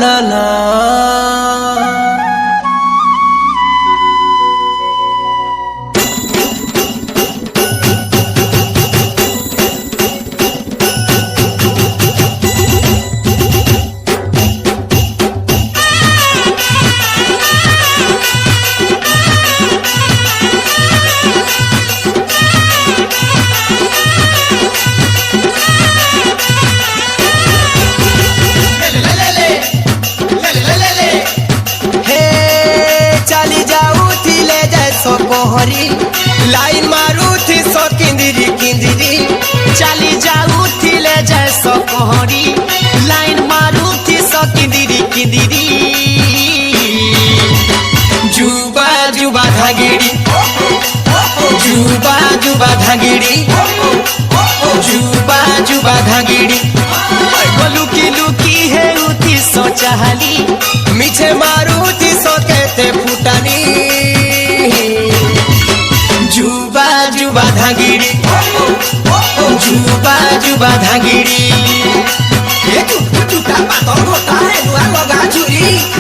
la la कोहरी line मारू थी सो किंदिरी किंदिरी चली जाऊ थी ले जैसो कोहरी लाइन मारू थी सो किंदिरी किंदिरी जुबा जुबा धागिड़ी जुबा जुबा धागिड़ी जुबा जुबा धागिड़ी लुकी लुकी है उठी सो चाहली मीठे मारू थी सो कहते फुटानी जुबा जुबा धागिड़ी जुबा जुबा धागिड़ी ये टूटा पातल होता है लगा चुरी